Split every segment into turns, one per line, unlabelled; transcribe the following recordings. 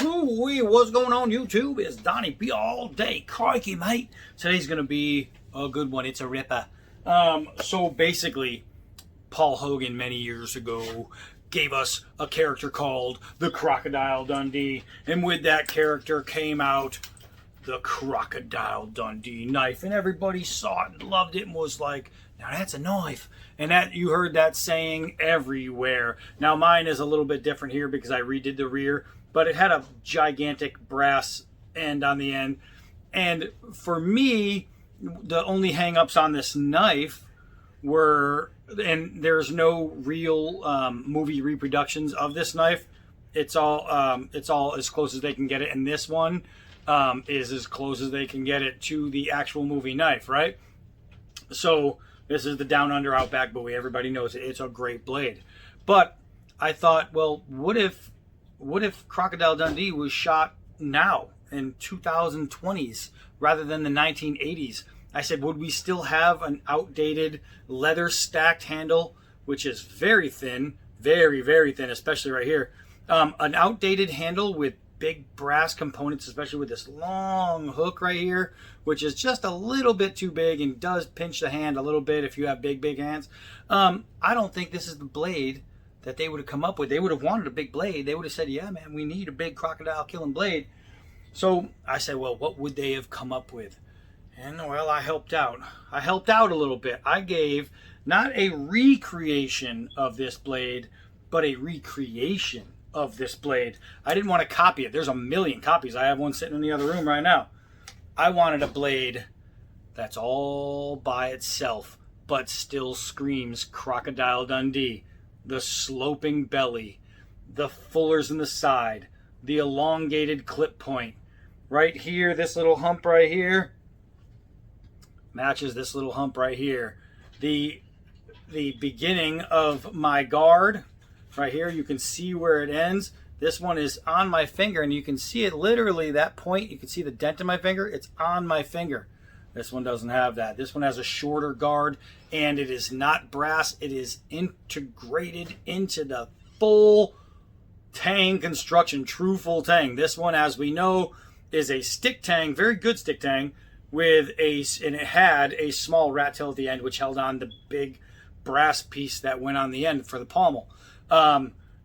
Ooh, what's going on YouTube? It's Donnie B all day. Crikey, mate. Today's going to be a good one. It's a ripper. So basically, Paul Hogan many years ago gave us a character called the Crocodile Dundee. And with that character came out the Crocodile Dundee knife. And everybody saw it and loved it and was like, now that's a knife. And that you heard that saying everywhere. Now mine is a little bit different here because I redid the rear. But it had a gigantic brass end on the end. And for me, the only hang-ups on this knife were, and there's no real movie reproductions of this knife. It's all as close as they can get it. And this one is as close as they can get it to the actual movie knife, right? So this is the Down Under Outback Bowie. Everybody knows it. It's a great blade. But I thought, well, what if Crocodile Dundee was shot now in 2020s rather than the 1980s? I said, would we still have an outdated leather stacked handle, which is very thin, very, very thin, especially right here. An outdated handle with big brass components, especially with this long hook right here, which is just a little bit too big and does pinch the hand a little bit if you have big, big hands. I don't think this is the blade that they would have come up with. They would have wanted a big blade. They would have said, yeah, man, we need a big crocodile killing blade. So I said, well, what would they have come up with? And, well, I helped out. I helped out a little bit. I gave not a recreation of this blade, but a recreation of this blade. I didn't want to copy it. There's a million copies. I have one sitting in the other room right now. I wanted a blade that's all by itself, but still screams Crocodile Dundee. The sloping belly, the fullers in the side, the elongated clip point. Right here, this little hump right here matches this little hump right here. The beginning of my guard right here, you can see where it ends. This one is on my finger, and you can see it literally, that point, you can see the dent in my finger. It's on my finger. This one doesn't have that. This one has a shorter guard, and it is not brass. It is integrated into the full tang construction, true full tang. This one, as we know, is a stick tang, very good stick tang, and it had a small rat tail at the end, which held on the big brass piece that went on the end for the pommel.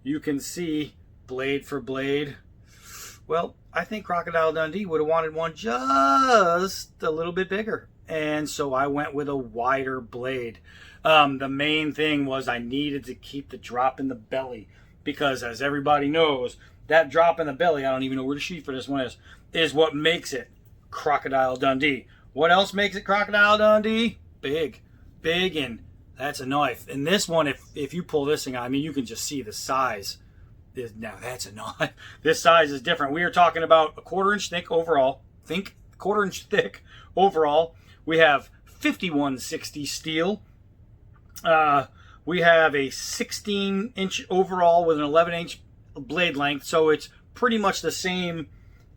You can see blade for blade. Well, I think Crocodile Dundee would have wanted one just a little bit bigger. And so I went with a wider blade. The main thing was I needed to keep the drop in the belly. Because as everybody knows, that drop in the belly, I don't even know where the sheath for this one is what makes it Crocodile Dundee. What else makes it Crocodile Dundee? Big. Big, and that's a knife. And this one, if you pull this thing out, I mean, you can just see the size. Now that's a knife. This size is different. We are talking about a 1/4 inch thick overall. Think 1/4 inch thick overall. We have 5160 steel. We have a 16 inch overall with an 11 inch blade length. So it's pretty much the same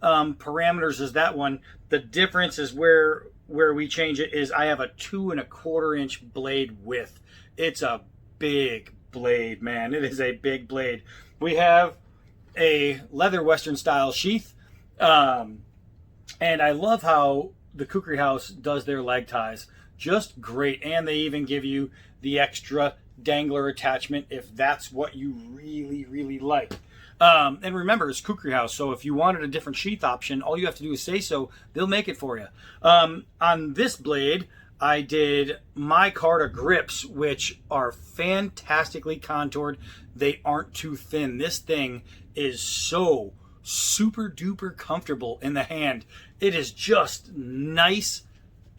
parameters as that one. The difference is where we change it is I have a 2 1/4 inch blade width. It's a big blade, man. It is a big blade. We have a leather Western style sheath. And I love how the Khukuri House does their leg ties. Just great. And they even give you the extra dangler attachment if that's what you really, really like. And remember, it's Khukuri House, so if you wanted a different sheath option, all you have to do is say so. They'll make it for you. On this blade, I did micarta grips, which are fantastically contoured. They aren't too thin. This thing is so super duper comfortable in the hand. It is just nice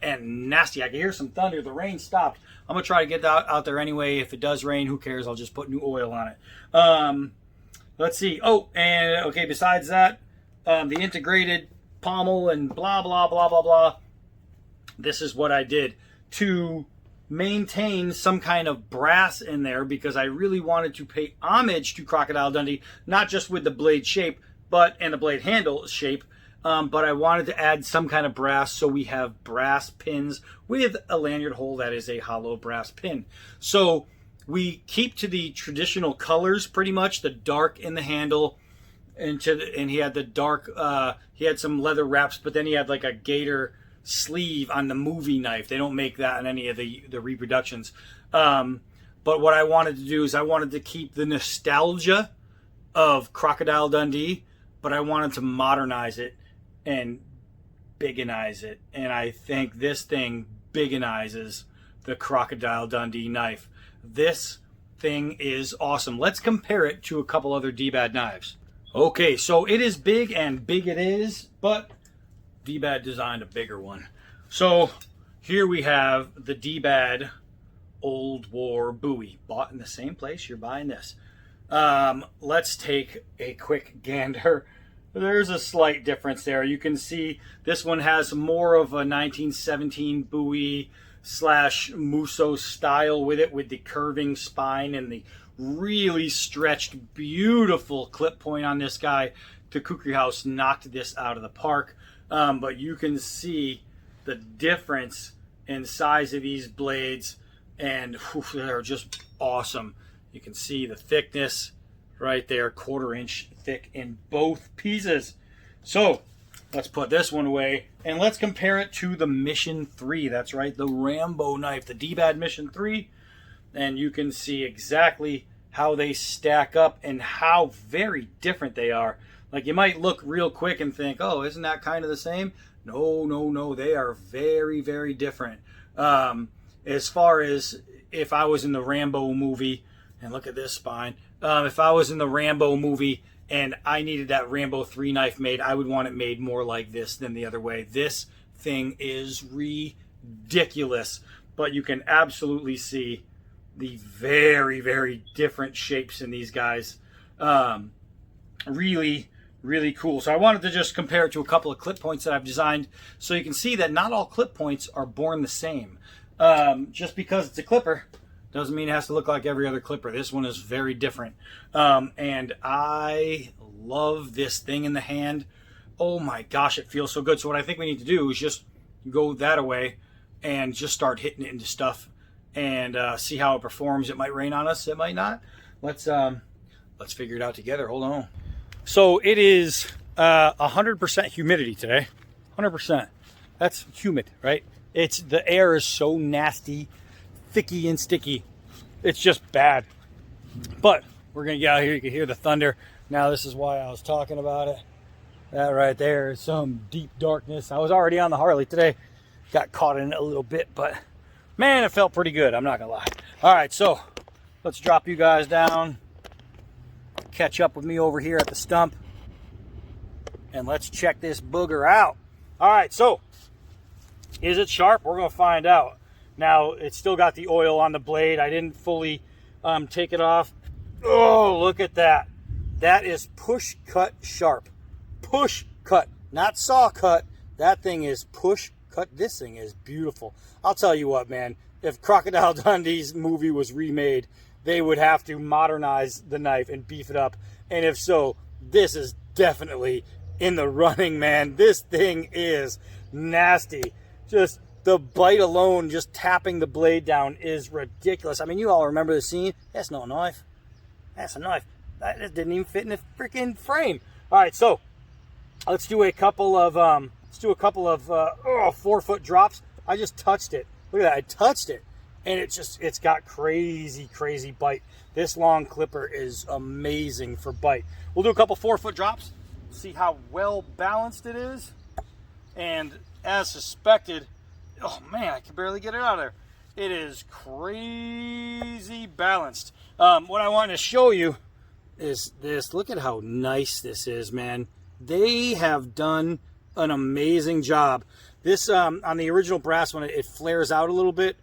and nasty. I can hear some thunder. The rain stopped. I'm going to try to get out there anyway. If it does rain, who cares? I'll just put new oil on it. Let's see. Oh, and okay, besides that, the integrated pommel and blah, blah, blah, blah, blah. This is what I did to maintain some kind of brass in there because I really wanted to pay homage to Crocodile Dundee, not just with the blade shape, and the blade handle shape, but I wanted to add some kind of brass, so we have brass pins with a lanyard hole that is a hollow brass pin. So we keep to the traditional colors pretty much, the dark in the handle, and he had the dark. He had some leather wraps, but then he had like a gator sleeve on the movie knife. They don't make that in any of the reproductions. But what I wanted to do is I wanted to keep the nostalgia of Crocodile Dundee, but I wanted to modernize it and bigginize it. And I think this thing biginizes the Crocodile Dundee knife. This thing is awesome. Let's compare it to a couple other dbad knives. Okay, so it is big, and big it is, but dbad designed a bigger one. So here we have the dbad Old War Bowie, bought in the same place you're buying this. Let's take a quick gander. There's a slight difference there. You can see this one has more of a 1917 Bowie / Musso style with it, with the curving spine and the really stretched, beautiful clip point on this guy. The Khukuri House knocked this out of the park. But you can see the difference in size of these blades, and they're just awesome. You can see the thickness right there, 1/4 inch thick in both pieces. So let's put this one away and let's compare it to the Mission 3. That's right, the Rambo knife, the dbad Mission 3. And you can see exactly how they stack up and how very different they are. Like, you might look real quick and think, oh, isn't that kind of the same? No, no, no. They are very, very different. As far as if I was in the Rambo movie, and look at this spine. If I was in the Rambo movie and I needed that Rambo 3 knife made, I would want it made more like this than the other way. This thing is ridiculous. But you can absolutely see the very, very different shapes in these guys. Really, really cool. So I wanted to just compare it to a couple of clip points that I've designed, so you can see that not all clip points are born the same. Just because it's a clipper doesn't mean it has to look like every other clipper. This one is very different. And I love this thing in the hand. Oh my gosh, it feels so good. So what I think we need to do is just go that away and just start hitting it into stuff and see how it performs. It might rain on us, it might not. Let's figure it out together. Hold on. So it is 100% humidity today. 100%. That's humid, right? The air is so nasty, thicky and sticky. It's just bad. But we're gonna get out here. You can hear the thunder. Now this is why I was talking about it. That right there is some deep darkness. I was already on the Harley today. Got caught in it a little bit, but man, it felt pretty good. I'm not gonna lie. All right, so let's drop you guys down. Catch up with me over here at the stump. And let's check this booger out. All right, so is it sharp? We're gonna find out. Now, it's still got the oil on the blade. I didn't fully take it off. Oh, look at that. That is push cut sharp. Push cut, not saw cut. That thing is push cut. This thing is beautiful. I'll tell you what, man. If Crocodile Dundee's movie was remade, they would have to modernize the knife and beef it up. And if so, this is definitely in the running, man. This thing is nasty. Just the bite alone, just tapping the blade down, is ridiculous. I mean, you all remember the scene. That's no knife. That's a knife. That didn't even fit in the freaking frame. All right, so let's do a couple of 4-foot drops. I just touched it. Look at that. I touched it, and it's got crazy bite. This long clipper is amazing for bite. We'll do a couple 4-foot drops, see how well balanced it is, and as suspected, oh man, I can barely get it out of there. It is crazy balanced. What I want to show you is this. Look at how nice this is, man. They have done an amazing job. This, on the original brass one, it flares out a little bit,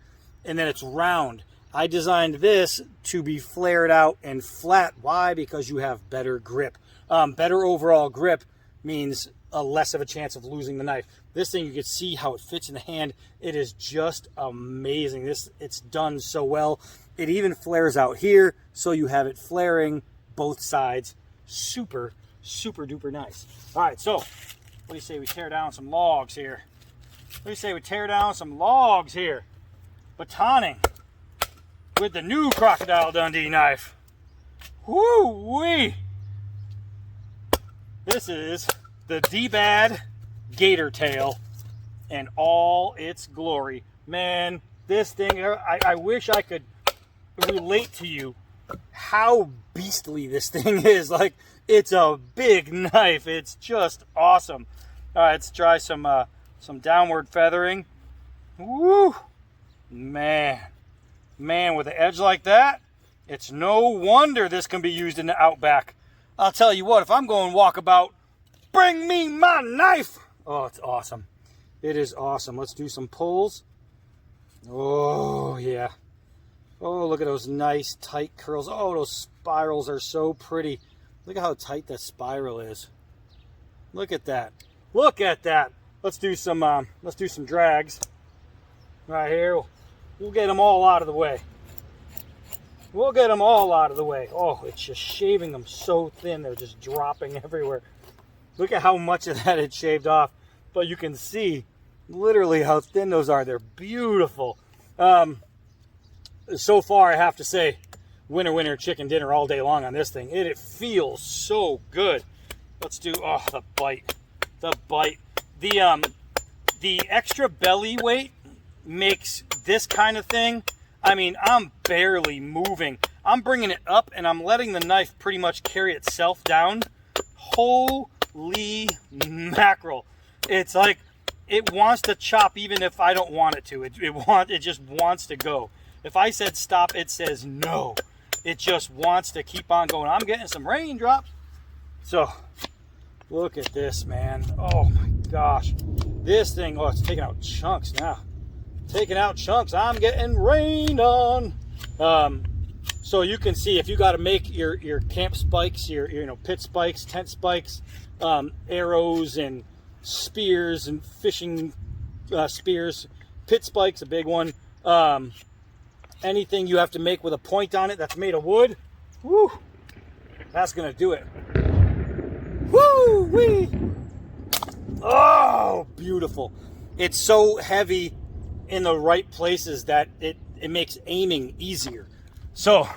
and then it's round. I designed this to be flared out and flat. Why? Because you have better grip. Better overall grip means less of a chance of losing the knife. This thing, you can see how it fits in the hand. It is just amazing. It's done so well. It even flares out here, so you have it flaring both sides. Super duper nice. All right, so what do you say we tear down some logs here? What do you say we tear down some logs here? Batoning with the new Crocodile Dundee knife. Woo-wee! This is the dbad Gator Tail and all its glory. Man, this thing, I wish I could relate to you how beastly this thing is. Like, it's a big knife. It's just awesome. All right, let's try some downward feathering. Woo! Man, with an edge like that, it's no wonder this can be used in the outback. I'll tell you what, if I'm going walkabout, bring me my knife. Oh, it's awesome. It is awesome. Let's do some pulls. Oh, yeah. Oh, look at those nice tight curls. Oh, those spirals are so pretty. Look at how tight that spiral is. Look at that. Look at that. Let's do some drags right here. We'll get them all out of the way. We'll get them all out of the way. Oh, it's just shaving them so thin. They're just dropping everywhere. Look at how much of that it shaved off. But you can see literally how thin those are. They're beautiful. So far, I have to say, winner, chicken dinner all day long on this thing. It feels so good. Let's do, oh, the bite. The bite. The extra belly weight makes this kind of thing, I mean, I'm barely moving. I'm bringing it up and I'm letting the knife pretty much carry itself down. Holy mackerel. It's like it wants to chop even if I don't want it to. It just wants to go. If I said stop, it says no. It just wants to keep on going. I'm getting some raindrops. So, look at this, man. Oh my gosh. This thing, oh, it's taking out chunks now. Taking out chunks. I'm getting rained on. So you can see if you got to make your camp spikes, your pit spikes, tent spikes, arrows and spears and fishing spears, pit spikes, a big one. Anything you have to make with a point on it that's made of wood, whoo, that's gonna do it. Woo wee! Oh, beautiful! It's so heavy in the right places that it makes aiming easier. So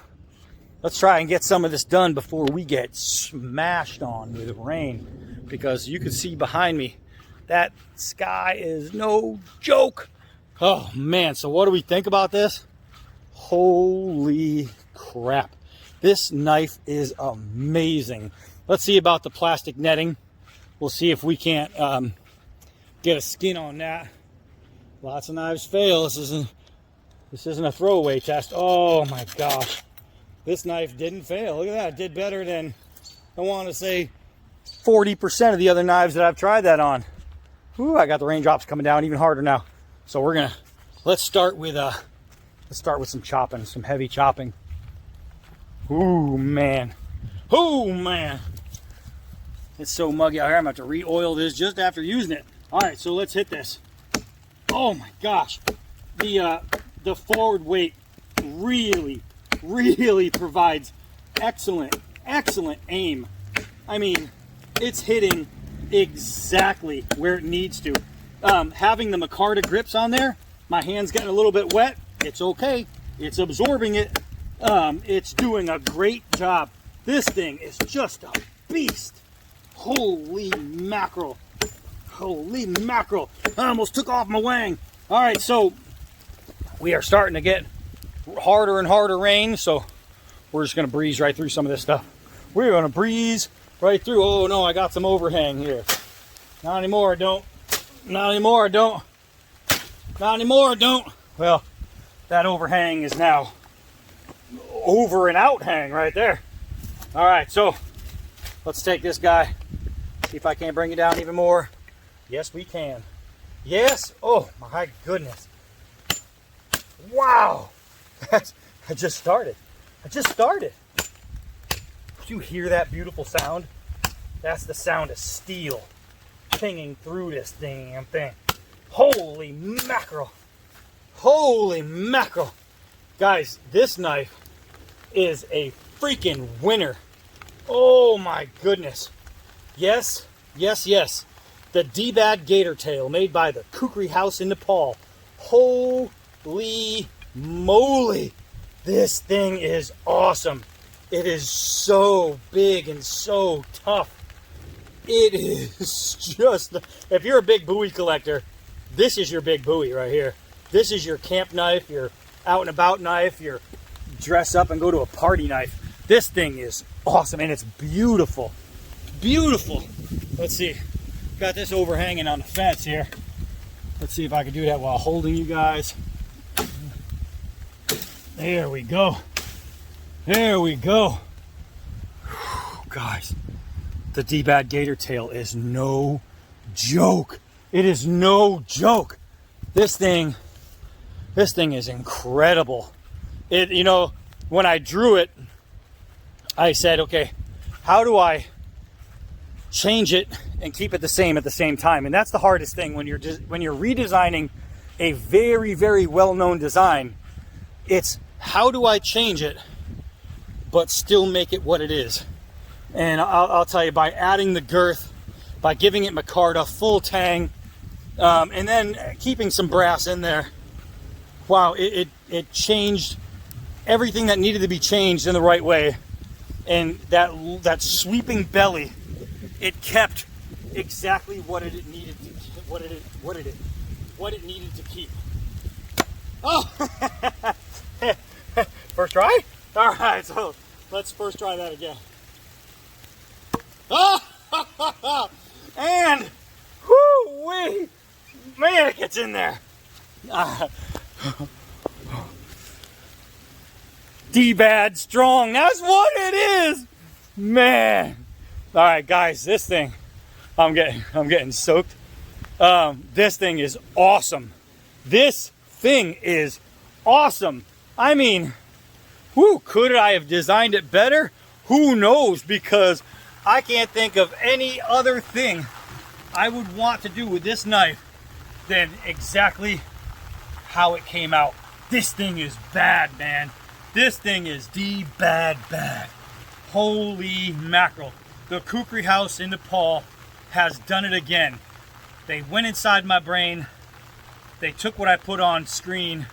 let's try and get some of this done before we get smashed on with rain, because you can see behind me that sky is no joke. Oh man, so what do we think about this? Holy crap, this knife is amazing. Let's see about the plastic netting. We'll see if we can't get a skin on that. Lots of knives fail. This isn't a throwaway test. Oh my gosh, this knife didn't fail. Look at that. It did better than, I want to say, 40% of the other knives that I've tried that on. Ooh, I got the raindrops coming down even harder now. So let's start with some chopping, some heavy chopping. Ooh man, it's so muggy out here. I'm about to re-oil this just after using it. All right, so let's hit this. Oh my gosh, the forward weight really provides excellent aim. I mean, it's hitting exactly where it needs to. Having the micarta grips on there, my hand's getting a little bit wet. It's okay. It's absorbing it. It's doing a great job. This thing is just a beast. Holy mackerel. Holy mackerel. I almost took off my wang. All right, so we are starting to get harder and harder rain, so we're just going to breeze right through some of this stuff. We're going to breeze right through. Oh, no, I got some overhang here. Not anymore, I don't. Not anymore, I don't. Not anymore, I don't. Well, that overhang is now over and out hang right there. All right, so let's take this guy. See if I can't bring it down even more. Yes, we can. Yes. Oh, my goodness. Wow. I just started. Do you hear that beautiful sound? That's the sound of steel pinging through this damn thing. Holy mackerel. Holy mackerel. Guys, this knife is a freaking winner. Oh my goodness. Yes. The dbad Gator Tail, made by the Khukuri House in Nepal. Holy moly. This thing is awesome. It is so big and so tough. It is just, if you're a big Bowie collector, this is your big Bowie right here. This is your camp knife, your out and about knife, your dress up and go to a party knife. This thing is awesome, and it's beautiful. Beautiful. Let's see. Got this overhanging on the fence here. Let's see if I can do that while holding you guys. There we go. There we go. Whew, guys, the dbad Gator Tail is no joke. It is no joke. This thing is incredible. It, you know, when I drew it, I said, okay, how do I change it and keep it the same at the same time? And that's the hardest thing when you're redesigning a very, very well-known design. It's how do I change it but still make it what it is? And I'll tell you, by adding the girth, by giving it micarta, full tang, and then keeping some brass in there, wow, it changed everything that needed to be changed in the right way. And that sweeping belly, it kept exactly what it needed to, what it needed to keep. Oh, first try. All right, so let's first try that again. Oh, and whoo-wee, man, it gets in there. dbad strong, that's what it is, man. All right, guys, this thing, I'm getting soaked. This thing is awesome. This thing is awesome. I mean, could I have designed it better? Who knows? Because I can't think of any other thing I would want to do with this knife than exactly how it came out. This thing is bad, man. This thing is dbad bad. Holy mackerel. The Khukuri House in Nepal has done it again. They went inside my brain. They took what I put on screen,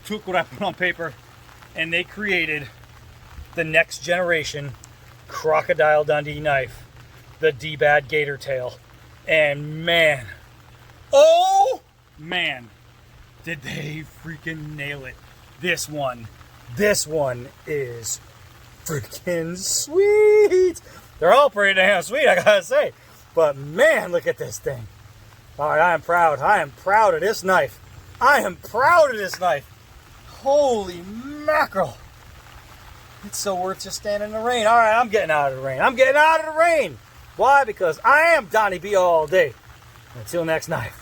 took what I put on paper, and they created the next generation Crocodile Dundee knife, the dbad Gator Tail. And man, oh man, did they freaking nail it. This one is freaking sweet. They're all pretty damn sweet, I gotta say. But man, look at this thing. All right, I am proud. I am proud of this knife. I am proud of this knife. Holy mackerel. It's so worth just standing in the rain. All right, I'm getting out of the rain. I'm getting out of the rain. Why? Because I am Donnie B all day. Until next knife.